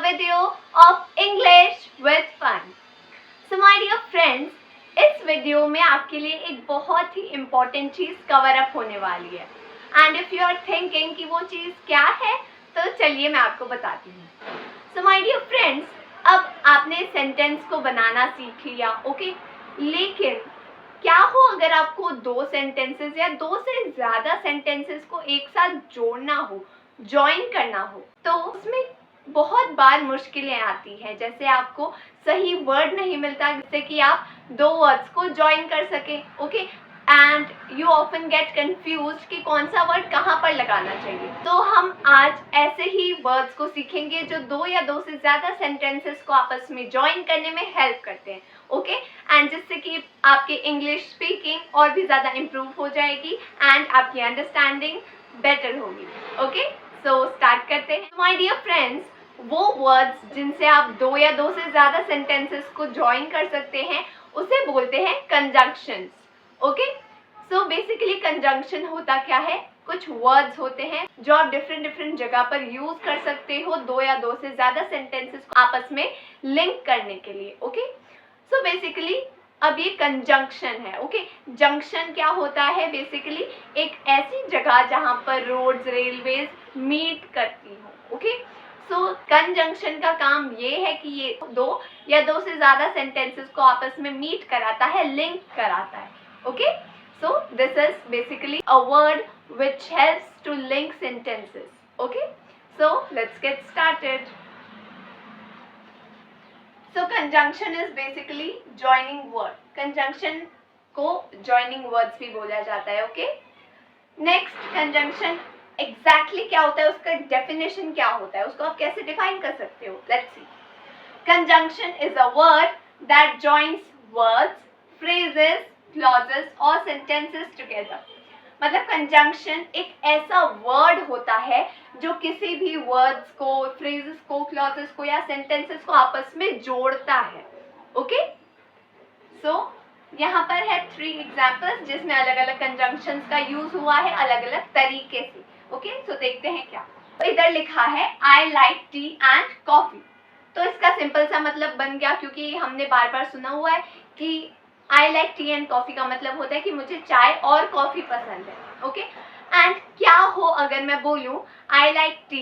video of English with fun. So my dear friends, इस video में आपके लिए एक बहुत ही इम्पोर्टेंट चीज़ कवर अप होने वाली है and if you are thinking कि वो चीज़ क्या है तो चलिए मैं आपको बताती हूँ. सो माय डियर फ्रेंड्स, अब आपने सेंटेंस को बनाना सीख लिया, ओके. लेकिन क्या हो अगर आपको दो सेंटेंसेस या दो से ज़्यादा सेंटेंसेस को एक साथ जोड़ना हो, ज्वाइन करना हो, तो उसमें बहुत बार मुश्किलें आती हैं. जैसे आपको सही वर्ड नहीं मिलता जिससे कि आप दो वर्ड्स को ज्वाइन कर सकें, okay. And you often get confuse कि कौन सा वर्ड कहाँ पर लगाना चाहिए. तो हम आज ऐसे ही वर्ड्स को सीखेंगे जो दो या दो से ज़्यादा सेंटेंसेस को आपस में ज्वाइन करने में हेल्प करते हैं, ओके. एंड जिससे कि आपकी इंग्लिश स्पीकिंग और भी ज़्यादा इम्प्रूव हो जाएगी एंड आपकी अंडरस्टैंडिंग बेटर होगी, ओके. सो स्टार्ट करते हैं. माय डियर फ्रेंड्स, वो वर्ड्स जिनसे आप दो या दो से ज़्यादा सेंटेंसेस को ज्वाइन कर सकते हैं उसे बोलते हैं conjunctions, okay. So basically conjunction होता क्या है, कुछ वर्ड्स होते हैं जो आप डिफरेंट जगह पर यूज कर सकते हो दो या दो से ज़्यादा सेंटेंसेस को आपस में लिंक करने के लिए, ओके. सो बेसिकली अब ये कंजंक्शन है, ओके. जंक्शन क्या होता है, बेसिकली एक ऐसी जगह जहाँ पर रोड्स रेलवेज मीट करती हो, ओके. सो कंजंक्शन का काम ये है कि ये दो या दो से ज़्यादा सेंटेंसेस को आपस में मीट कराता है, लिंक कराता है, okay. So this is basically a word which helps to link sentences, okay. So let's get started. So conjunction is basically joining word. Conjunction को joining words भी बोला जाता है, okay. Next, conjunction exactly क्या होता है, उसका definition क्या होता है, उसको आप कैसे define कर सकते हो. Let's see. Conjunction is a word that joins words, phrases, clauses or sentences together. मतलब कंजंक्शन एक ऐसा वर्ड होता है जो किसी भी वर्ड्स को, फ्रेजेस को, क्लॉजेस को या सेंटेंसेस को आपस में जोड़ता है, ओके. सो यहाँ पर है 3 एग्जांपल्स जिसमें अलग अलग कंजंक्शंस का यूज हुआ है अलग अलग तरीके से, ओके. सो देखते हैं क्या. तो इधर लिखा है I like T and coffee. तो इसका सिंपल सा मतलब बन गया, क्योंकि हमने बार बार सुना हुआ है कि I like T and coffee का मतलब होता है कि मुझे चाय और कॉफ़ी पसंद है, ओके. एंड क्या हो अगर मैं बोलूँ I like T,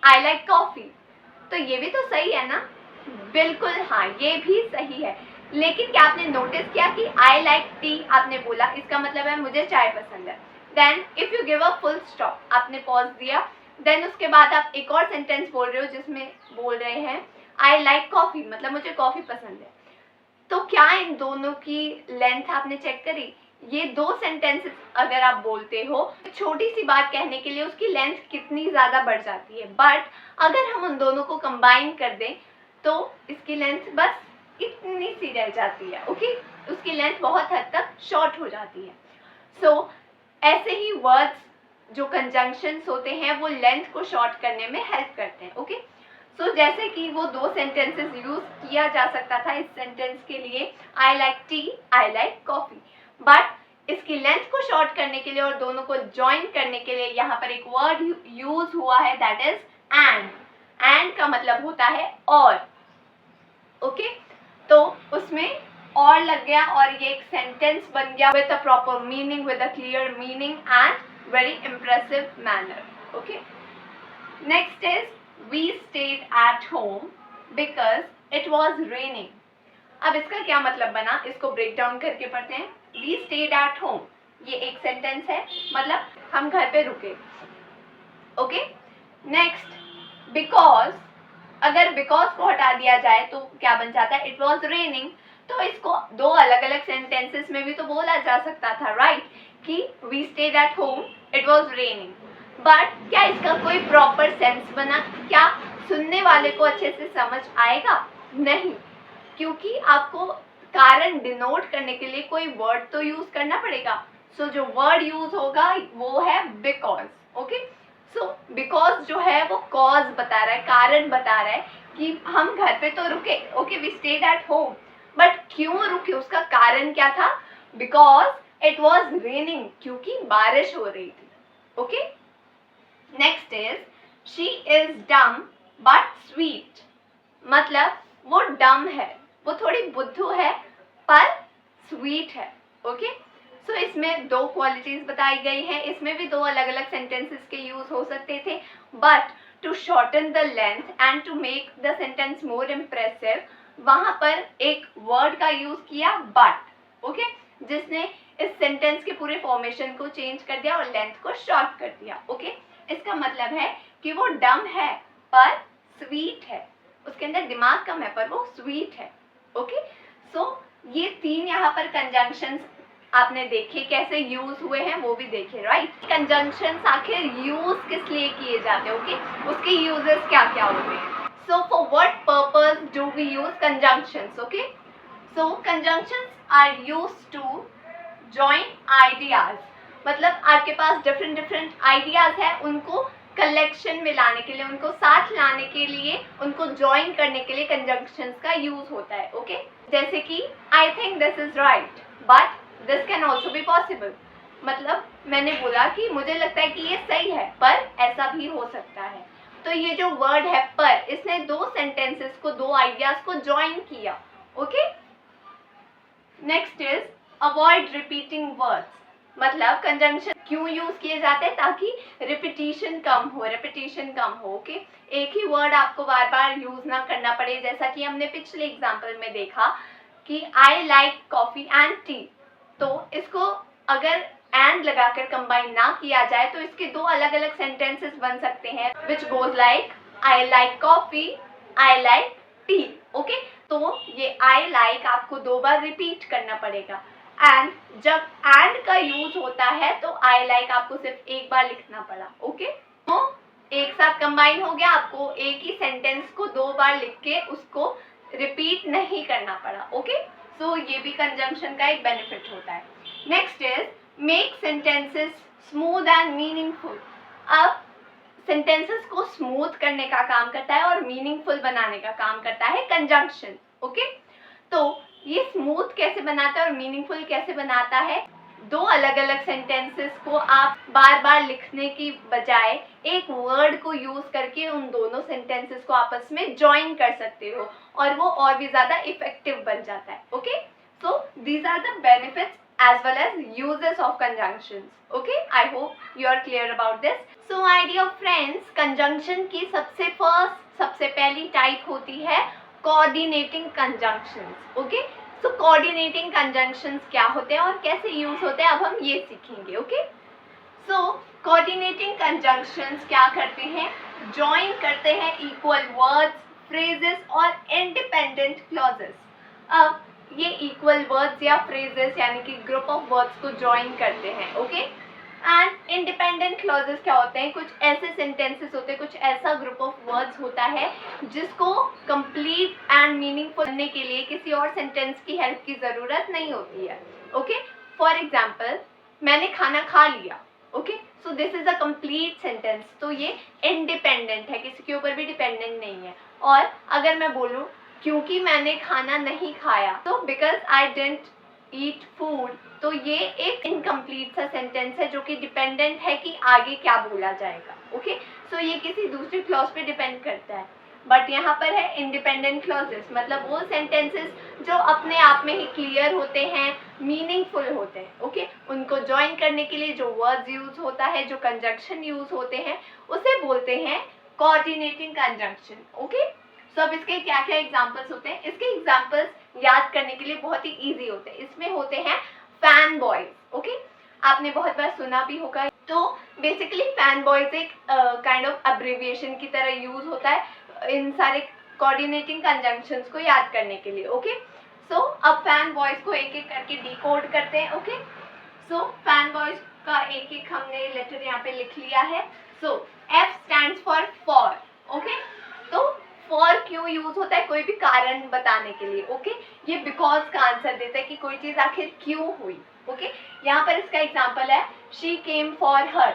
I like coffee, तो ये भी तो सही है ना. बिल्कुल हाँ, ये भी सही है. लेकिन क्या आपने नोटिस किया कि आई लाइक टी आपने बोला, इसका मतलब है मुझे चाय पसंद है. Then if you give a full stop, आपने पॉज दिया, देन उसके बाद आप एक और सेंटेंस बोल रहे हो जिसमें बोल रहे हैं आई लाइक कॉफ़ी, मतलब मुझे कॉफ़ी पसंद है. तो क्या इन दोनों की लेंथ आपने चेक करी. ये दो सेंटेंसेस अगर आप बोलते हो, छोटी सी बात कहने के लिए उसकी लेंथ कितनी ज़्यादा बढ़ जाती है, बट अगर हम उन दोनों को कंबाइन कर दें तो इसकी लेंथ बस इतनी सी रह जाती है, ओके. उसकी लेंथ बहुत हद तक शॉर्ट हो जाती है. सो ऐसे ही वर्ड्स जो कंजंक्शंस होते हैं वो लेंथ को शॉर्ट करने में हेल्प करते हैं, ओके. सो जैसे कि वो दो सेंटेंसेस यूज किया जा सकता था इस सेंटेंस के लिए, I like T, I like coffee, but इसकी लेंथ को शॉर्ट करने के लिए और दोनों को ज्वाइन करने के लिए यहाँ पर एक वर्ड यूज हुआ है, दैट इज एंड. एंड का मतलब होता है और, ओके. तो उसमें और लग गया और ये एक सेंटेंस बन गया with a proper meaning, with a clear meaning and very impressive manner, okay. Next is We stayed at home because it was raining. अब इसका क्या मतलब बना, इसको ब्रेक डाउन करके पढ़ते हैं. We stayed at home, ये एक सेंटेंस है, मतलब हम घर पे रुके, ओके. नेक्स्ट, because, अगर because को हटा दिया जाए तो क्या बन जाता है, it was raining. तो इसको दो अलग अलग सेंटेंसेस में भी तो बोला जा सकता था, राइट, कि we stayed at home, it was raining. But क्या इसका कोई प्रॉपर सेंस बना, क्या सुनने वाले को अच्छे से समझ आएगा, नहीं, क्योंकि आपको कारण डिनोट करने के लिए कोई वर्ड तो यूज करना पड़ेगा. सो जो वर्ड यूज होगा वो है बिकॉज, ओके. सो बिकॉज जो है वो कॉज बता रहा है, कारण बता रहा है कि हम घर पे तो रुके, okay, we stayed at home, but क्यों रुके, उसका कारण क्या था, बिकॉज इट वॉज रेनिंग, क्योंकि बारिश हो रही थी, okay. Next is she is dumb but sweet, मतलब वो डम है, वो थोड़ी बुद्धू है पर स्वीट है। ओके, सो इसमें दो क्वालिटीज बताई गई हैं। इसमें भी दो अलग अलग सेंटेंसेस के यूज हो सकते थे, but to shorten the length and to make the sentence more impressive, वहां पर एक वर्ड का यूज किया बट, ओके, जिसने इस सेंटेंस के पूरे फॉर्मेशन को चेंज कर दिया और लेंथ को शॉर्ट कर दिया। ओके, इसका मतलब है कि वो डम है पर स्वीट है, उसके अंदर दिमाग कम है पर वो स्वीट है। ओके, सो ये तीन यहाँ पर कंजंक्शंस आपने देखे कैसे यूज हुए हैं, वो भी देखे, राइट। कंजंक्शंस आखिर यूज किस लिए किए जाते हैं, ओके, उसके यूजेस क्या क्या होते हैं। So for what purpose do we use conjunctions, okay, so conjunctions are used to join ideas, मतलब आपके पास डिफरेंट डिफरेंट आइडियाज है, उनको कलेक्शन में लाने के लिए, उनको साथ लाने के लिए, उनको ज्वाइन करने के लिए कंजंक्शंस का यूज होता है। ओके, जैसे कि I think this is right but this can also be possible, मतलब मैंने बोला कि मुझे लगता है कि ये सही है पर ऐसा भी हो सकता है। तो ये जो वर्ड है पर, इसने दो सेंटेंसेस को, दो आइडियाज को ज्वाइन किया। Okay, next is avoid repeating words, मतलब कंजंक्शन क्यों यूज किए जाते हैं, ताकि रिपीटिशन कम हो, रिपीटिशन कम हो। ओके, एक ही वर्ड आपको बार बार यूज ना करना पड़े, जैसा कि हमने पिछले एग्जांपल में देखा कि I like coffee and T, तो इसको अगर एंड लगाकर कंबाइन ना किया जाए तो इसके दो अलग अलग सेंटेंसेस बन सकते हैं, which goes like I like coffee, I like T. Okay, तो ये आई लाइक आपको दो बार रिपीट करना पड़ेगा, एंड जब एंड का यूज होता है तो आई लाइक आपको सिर्फ एक बार लिखना पड़ा। ओके, तो एक साथ कंबाइन हो गया, आपको एक ही सेंटेंस को दो बार लिख के उसको रिपीट नहीं करना पड़ा। ओके, सो ये भी कंजंक्शन का एक बेनिफिट होता है। Next is make sentences smooth and meaningful. अब सेंटेंसेस को स्मूथ करने का काम करता है और मीनिंगफुल बनाने का काम करता है कंजंक्शन। ओके, तो ये स्मूथ कैसे बनाता है और मीनिंगफुल कैसे बनाता है, दो अलग अलग सेंटेंसेस को आप बार बार लिखने की बजाय एक वर्ड को यूज करके उन दोनों सेंटेंसेस को आपस में ज्वाइन कर सकते हो और वो और भी ज्यादा इफेक्टिव बन जाता है। Okay, so these are the benefits as well as uses of conjunctions. Okay, I hope you are clear about this. So my dear friends, conjunction की सबसे पहली टाइप होती है coordinating conjunctions. Okay, so coordinating conjunctions क्या होते हैं और कैसे यूज होते हैं, अब हम ये सीखेंगे। Okay, so coordinating conjunctions क्या करते हैं, join करते हैं equal words, phrases और independent clauses। अब ये इक्वल वर्ड्स या फ्रेजेस यानी कि ग्रुप ऑफ वर्ड्स को ज्वाइन करते हैं। ओके, एंड इंडिपेंडेंट क्लॉजेस क्या होते हैं, कुछ ऐसे सेंटेंसेस होते हैं, कुछ ऐसा ग्रुप ऑफ वर्ड्स होता है जिसको कंप्लीट एंड मीनिंगफुल करने के लिए किसी और सेंटेंस की हेल्प की ज़रूरत नहीं होती है। ओके, फॉर एग्जाम्पल मैंने खाना खा लिया। Okay, so this is a complete sentence, तो ये इंडिपेंडेंट है, किसी के ऊपर भी डिपेंडेंट नहीं है। और अगर मैं बोलूँ क्योंकि मैंने खाना नहीं खाया, तो because I didn't eat food, तो ये एक इनकम्प्लीट सा सेंटेंस है जो कि डिपेंडेंट है कि आगे क्या बोला जाएगा। ओके, सो ये किसी दूसरे क्लॉज पे डिपेंड करता है, बट यहाँ पर है इंडिपेंडेंट क्लॉजेस, मतलब वो सेंटेंसेस जो अपने आप में ही क्लियर होते हैं, मीनिंगफुल होते हैं। ओके, उनको ज्वाइन करने के लिए जो वर्ड्स यूज होता है, जो कंजंक्शन यूज होते हैं, उसे बोलते हैं कोऑर्डिनेटिंग कंजंक्शन। ओके, सो अब इसके क्या क्या एग्जाम्पल्स होते हैं, इसके एग्जाम्पल्स याद करने के लिए बहुत ही इजी होते हैं। इसमें होते हैं फैन बॉयज। ओके, आपने बहुत बार सुना भी होगा। तो बेसिकली फैन बॉयज एक काइंड ऑफ अब्रिविएशन की तरह यूज होता है इन सारे कोऑर्डिनेटिंग कंजंक्शंस को याद करने के लिए। ओके, सो अब फैन बॉयज को एक एक करके डिकोड करते हैं। ओके, सो फैन बॉयज का एक एक हमने लेटर यहाँ पे लिख लिया है। सो F स्टैंड्स फॉर। ओके, तो फॉर क्यों यूज होता है, कोई भी कारण बताने के लिए। ओके, ये बिकॉज का आंसर देता है कि कोई चीज आखिर क्यों हुई। ओके, यहाँ पर इसका एग्जांपल है शी केम फॉर हर।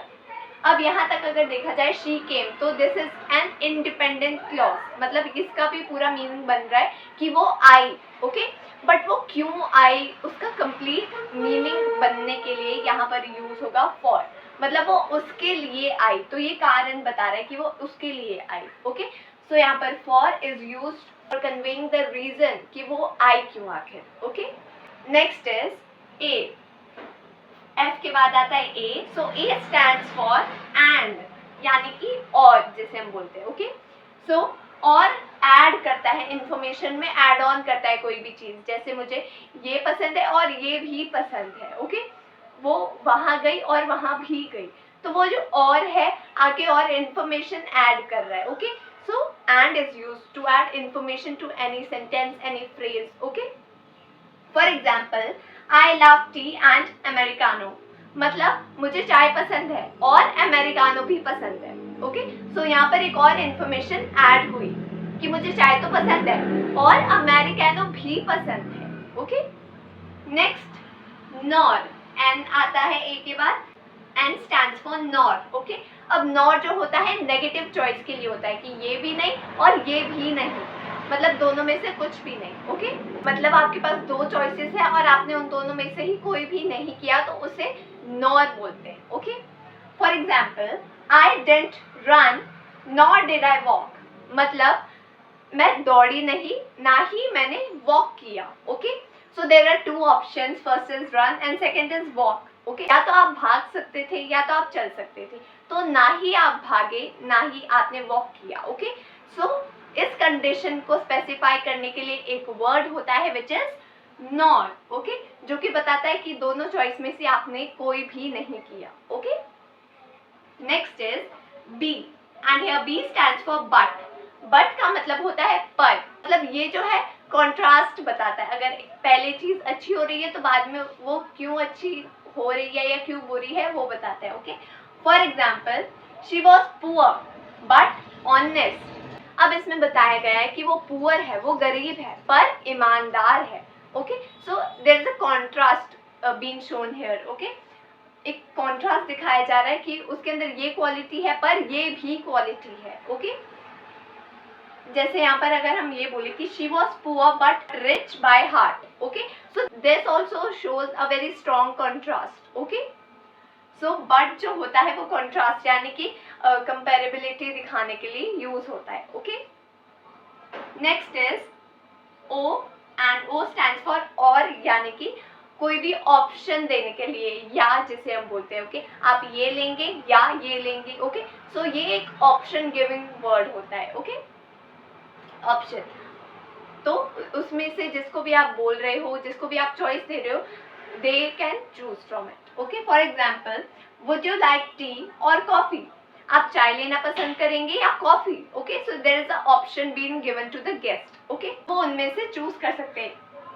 अब यहाँ तक अगर देखा जाए शी केम, तो this is an independent clause, मतलब इसका भी पूरा मीनिंग बन रहा है कि वो आई। ओके, बट वो क्यों आई, उसका कंप्लीट मीनिंग बनने के लिए यहाँ पर यूज होगा फॉर, मतलब वो उसके लिए आई, तो ये कारण बता रहा है कि वो उसके लिए आई। ओके, सो यहाँ पर for is used for conveying the reason कि वो आई क्यों आखिर. Okay, next is A. F के बाद आता है A. So A stands for and, यानी कि और जिसे हम बोलते हैं. ओके, सो और ऐड करता है इंफॉर्मेशन में, ऐड ऑन करता है कोई भी चीज. जैसे मुझे ये पसंद है और ये भी पसंद है. ओके, वो वहां गई और वहां भी गई, तो वो जो और है आगे और इंफॉर्मेशन ऐड कर रहा है. Okay, so and is used to add information to any sentence, any phrase. Okay, for example I love tea and americano, मतलब मुझे चाय पसंद है और अमेरिकानो भी पसंद है. ओके, सो यहाँ पर एक और इंफॉर्मेशन ऐड हुई कि मुझे चाय तो पसंद है और अमेरिकानो भी पसंद है. Okay, next nor. एन आता है ए के बाद. N stands for nor. Okay, अब नॉर जो होता है नेगेटिव चॉइस के लिए होता है कि ये भी नहीं और ये भी नहीं, मतलब दोनों में से कुछ भी नहीं. ओके, मतलब आपके पास दो चॉइसेस है और आपने उन दोनों में से ही कोई भी नहीं किया तो उसे नॉर बोलते हैं. Okay, for example I didn't run nor did I walk, मतलब मैं दौड़ी नहीं ना ही मैंने वॉक किया. Okay, so there are two options, first is run and second is walk. Okay, या तो आप भाग सकते थे या तो आप चल सकते थे, तो ना ही आप भागे ना ही आपने वॉक किया. ओके, सो इस कंडीशन को स्पेसिफाई करने के लिए एक वर्ड होता है विच इज नॉर. ओके, जो कि बताता है कि दोनों चॉइस में से आपने कोई भी नहीं किया. Okay, next is B. And here B stands for but. But का मतलब होता है पर, मतलब ये जो है कॉन्ट्रास्ट बताता है. अगर पहले चीज अच्छी हो रही है तो बाद में वो क्यों अच्छी हो रही है या क्यों बुरी है वो बताता है. Okay, for example she was poor but honest. अब इसमें बताया गया है कि वो पुअर है, वो गरीब है पर ईमानदार है. Okay, so there is a contrast being shown here. Okay, एक कॉन्ट्रास्ट दिखाया जा रहा है कि उसके अंदर ये क्वालिटी है पर ये भी क्वालिटी है. ओके, जैसे यहाँ पर अगर हम ये बोले कि she was poor but rich by heart. Okay, so this also shows a very strong contrast. Okay, so but जो होता है वो कॉन्ट्रास्ट यानी कि कंपेरेबिलिटी दिखाने के लिए यूज होता है. Okay, next is O. And O stands for or, यानी कि कोई भी ऑप्शन देने के लिए, या जिसे हम बोलते हैं. ओके, आप ये लेंगे या ये लेंगे. ओके, सो ये एक ऑप्शन गिविंग वर्ड होता है. ओके, ऑप्शन, तो उसमें से जिसको भी आप बोल रहे हो, जिसको भी आप चॉइस दे रहे हो, they can choose from it. Okay, for example would you like tea or coffee, आप चाय लेना पसंद करेंगे या coffee. Okay, so there is an option being given to the guest. Okay, वो उनमें से चूज कर सकते हैं,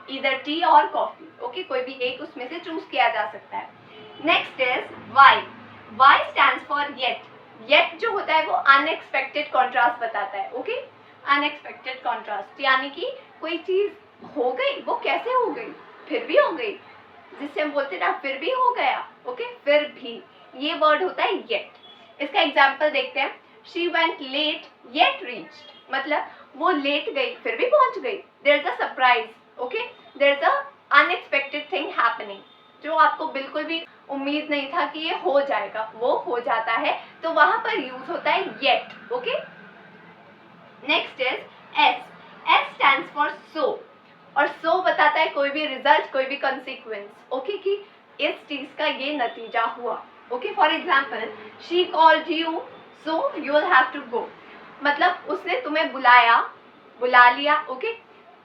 इधर टी और कॉफी. ओके, कोई भी एक उसमें से चूज किया जा सकता है. Next is Y. Y stands for yet. Yet जो होता है वो अनएक्सपेक्टेड कॉन्ट्रास्ट बताता है. ओके, अनएक्सपेक्टेड कॉन्ट्रास्ट यानी कि कोई चीज हो गई, वो कैसे हो गई, फिर भी हो गई, जिससे हम बोलते ना फिर भी हो गया. ओके, फिर भी, ये वर्ड होता है येट. इसका एग्जाम्पल देखते हैं. She went late yet reached, मतलब वो लेट गई फिर भी पहुंच गई. There is a surprise. Okay, there is a unexpected thing happening, जो आपको बिल्कुल भी उम्मीद नहीं था कि ये हो जाएगा, वो हो जाता है, तो वहां पर यूज होता है yet. Okay, next is S. S stands for so, और सो बताता है कोई भी रिजल्ट, कोई भी कॉन्सिक्वेंस. ओके, कि इस चीज का ये नतीजा हुआ. Okay, for example she called you so you will have to go, मतलब उसने तुम्हें बुलाया, बुला लिया. ओके,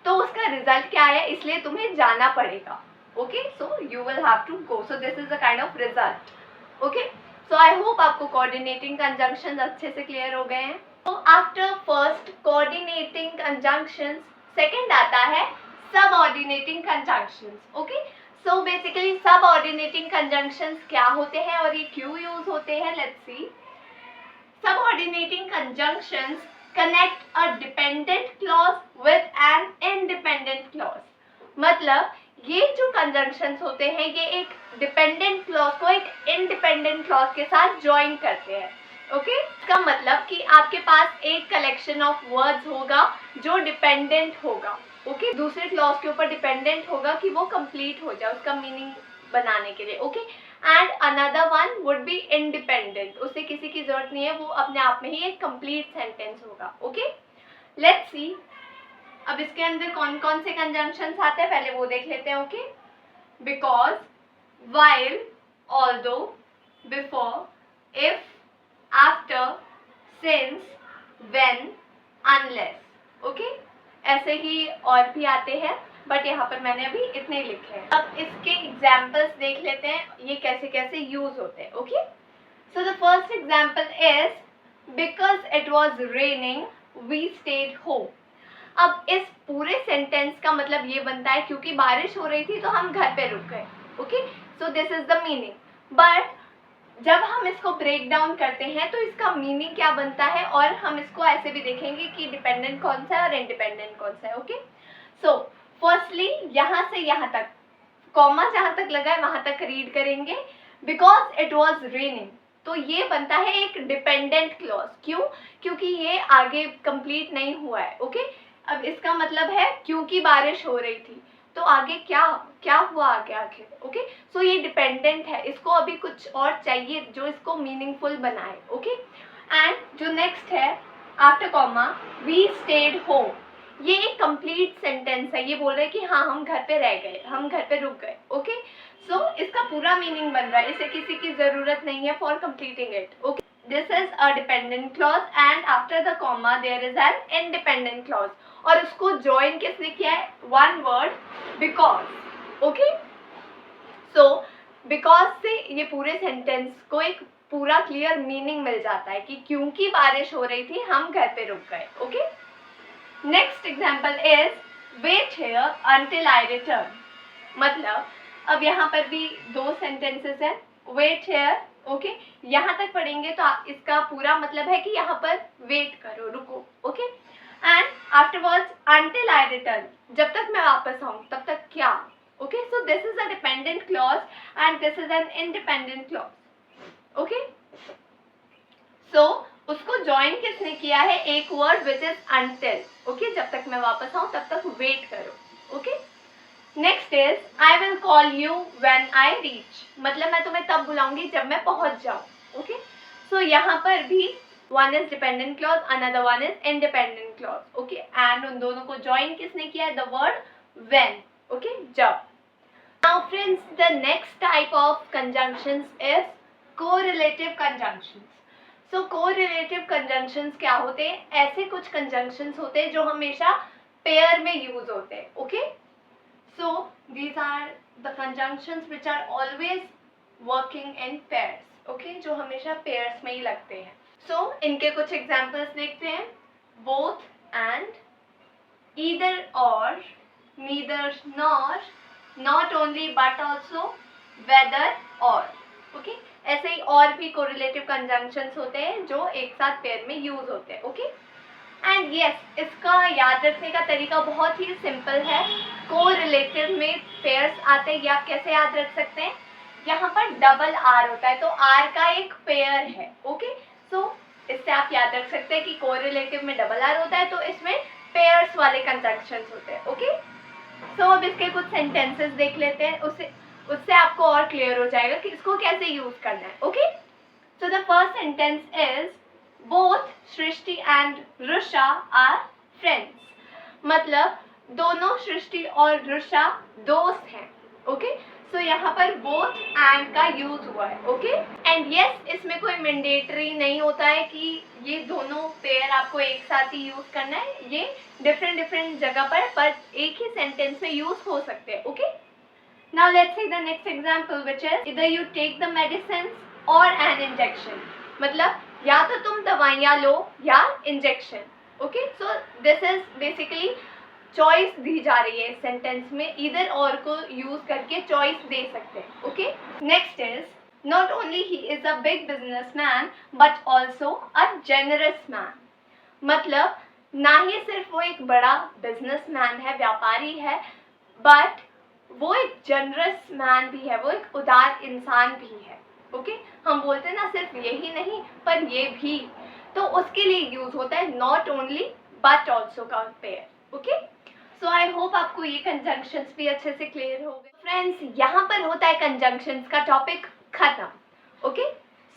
तो उसका रिजल्ट क्या है, इसलिए तुम्हें जाना पड़ेगा. Okay, so you will have to go, so this is a kind of result. Okay, so I hope आपको कोऑर्डिनेटिंग कंजंक्शंस अच्छे से क्लियर हो गए हैं. तो after first coordinating conjunctions, second आता है subordinating conjunctions. Okay, so basically subordinating conjunctions क्या होते हैं और ये क्यों यूज होते हैं, let's see. Subordinating conjunctions connect a dependent clause with an independent clause. मतलब ये जो कंजंक्शंस होते हैं ये एक डिपेंडेंट क्लॉज को एक इंडिपेंडेंट क्लॉज के साथ ज्वाइन करते हैं. ओके, इसका मतलब कि आपके पास एक कलेक्शन ऑफ वर्ड्स होगा जो डिपेंडेंट होगा. ओके, दूसरे क्लॉज के ऊपर डिपेंडेंट होगा कि वो कंप्लीट हो जाए उसका मीनिंग बनाने के लिए. Okay, and another one would be independent, उसे किसी की जरूरत नहीं है, वो अपने आप में ही एक कंप्लीट सेंटेंस होगा. ओके, लेट्स सी अब इसके अंदर कौन कौन से कंजंक्शंस आते हैं पहले वो देख लेते हैं. Okay, because, while, although, before, if, after, since, when, unless. Okay, ऐसे ही और भी आते हैं बट यहाँ पर मैंने अभी इतने ही लिखे हैं. अब इसके एग्जाम्पल्स देख लेते हैं ये कैसे कैसे यूज होते हैं. Okay, so the first example is because it was raining we stayed home. अब इस पूरे सेंटेंस का मतलब ये बनता है क्योंकि बारिश हो रही थी तो हम घर पे रुक गए. Okay, so this is the meaning. But जब हम इसको ब्रेक डाउन करते हैं तो इसका मीनिंग क्या बनता है और हम इसको ऐसे भी देखेंगे कि डिपेंडेंट कौन सा है और इंडिपेंडेंट कौन सा है. ओके, सो फर्स्टली यहाँ से यहाँ तक कॉमा जहाँ तक लगा है वहाँ तक रीड करेंगे. बिकॉज इट वॉज रेनिंग, तो ये बनता है एक डिपेंडेंट क्लॉज. क्यों? क्योंकि ये आगे कंप्लीट नहीं हुआ है. ओके, अब इसका मतलब है क्योंकि बारिश हो रही थी तो आगे क्या क्या हुआ आगे आखिर. ओके, सो ये डिपेंडेंट है, इसको अभी कुछ और चाहिए जो इसको मीनिंगफुल बनाए. ओके, एंड जो नेक्स्ट है after comma we stayed home, ये एक कंप्लीट सेंटेंस है. ये बोल रहे हैं कि हाँ हम घर पे रह गए, हम घर पे रुक गए. ओके, सो इसका पूरा मीनिंग बन रहा है, इसे किसी की जरूरत नहीं है for completing it. Okay, this is a dependent clause and after the comma there is an independent clause. और उसको ज्वाइन किसने किया है? One word, because. Okay, so because से ये पूरे सेंटेंस को एक पूरा क्लियर मीनिंग मिल जाता है कि क्योंकि बारिश हो रही थी हम घर पे रुक गए. Okay, next example is wait here until I return. मतलब अब यहाँ पर भी दो सेंटेंसेस हैं, वेट हियर. ओके, यहाँ तक पढ़ेंगे तो इसका पूरा मतलब है कि यहाँ पर वेट करो, रुको. Okay, and afterwards until I return, जब तक मैं वापस आऊँ तब तक क्या. Okay, so this is a dependent clause and this is an independent clause. Okay, so उसको ज्वाइन किसने किया है? एक word which is until. Okay, जब तक मैं वापस आऊँ तब तक वेट करो. Okay, next is I will call you when I reach. मतलब मैं तुम्हें तब बुलाऊंगी जब मैं पहुंच जाऊँ. ओके, सो यहाँ पर भी one is dependent clause, another one is independent clause. Okay, and उन दोनों को ज्वाइन किसने किया है? The word when. ओके, जब. Now friends, the next type of conjunctions is correlative conjunctions. So correlative conjunctions क्या होते हैं? ऐसे कुछ कंजंक्शंस होते हैं जो हमेशा पेयर में यूज होते हैं. Okay, so these are the conjunctions which are always working in pairs. okay, जो हमेशा pairs में ही लगते हैं. so इनके कुछ examples देखते हैं. both and, either or, neither nor, not only but also, whether or. okay, ऐसे ही और भी correlative conjunctions होते हैं जो एक साथ पेयर में यूज होते हैं. ओके, एंड यस, इसका याद रखने का तरीका बहुत ही सिंपल है. कोरिलेटिव में पेयर्स आते हैं, ये आप कैसे याद रख सकते हैं? यहाँ पर डबल आर होता है तो आर का एक पेयर है. ओके, सो इससे आप याद रख सकते हैं कि कोरिलेटिव में डबल आर होता है तो इसमें पेयर्स वाले कंजंक्शंस होते हैं. ओके, सो अब इसके कुछ सेंटेंसेस देख लेते हैं, उससे आपको और क्लियर हो जाएगा कि इसको कैसे यूज करना है. Okay, so the first sentence is both Srishti and Rusha are friends. मतलब दोनों सृष्टि और रुषा दोस्त हैं. ओके, सो यहाँ पर बोथ एंड का यूज हुआ है. ओके, एंड यस, इसमें कोई मैंडेटरी नहीं होता है कि ये दोनों पेयर आपको एक साथ ही यूज करना है. ये डिफरेंट जगह पर एक ही सेंटेंस में यूज हो सकते हैं. Okay, now let's see the next example which is either you take the medicine or an injection. मतलब या तो तुम दवाइयाँ लो या injection. Okay, so this is basically choice दी जा रही है सेंटेंस में, इधर और को यूज करके चॉइस दे सकते हैं. Okay, next is not only he is a big businessman but also a generous man. मतलब ना ही सिर्फ वो एक बड़ा बिजनेसमैन है, व्यापारी है, बट वो एक जनरस मैन भी है, वो एक उदार इंसान भी है. ओके, हम बोलते हैं ना सिर्फ यही नहीं पर ये भी, तो उसके लिए यूज होता है नॉट ओनली बट ऑल्सो का pair. Okay, so I hope आपको ये कंजंक्शंस भी अच्छे से क्लियर हो गए. फ्रेंड्स, यहाँ पर होता है कंजंक्शंस का टॉपिक खत्म. ओके,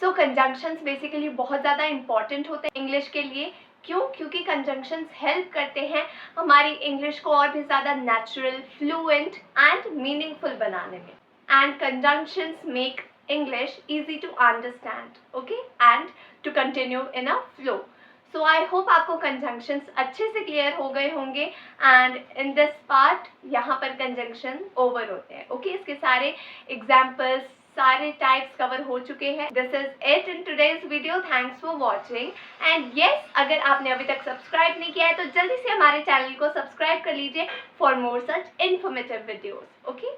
सो कंजंक्शंस बेसिकली बहुत ज़्यादा इंपॉर्टेंट होते हैं इंग्लिश के लिए क्यों? क्योंकि कंजंक्शंस हेल्प करते हैं हमारी इंग्लिश को और भी ज़्यादा नेचुरल, फ्लुएंट एंड मीनिंगफुल बनाने में. And conjunctions make English easy to understand, okay, and to continue in a flow. So I hope आपको conjunctions अच्छे से clear हो गए होंगे and in this part यहाँ पर conjunction over होते हैं, okay. इसके सारे examples, सारे types cover हो चुके हैं. This is it in today's video. Thanks for watching. And yes, अगर आपने अभी तक subscribe नहीं किया है तो जल्दी से हमारे channel को subscribe कर लीजिए for more such informative videos, okay.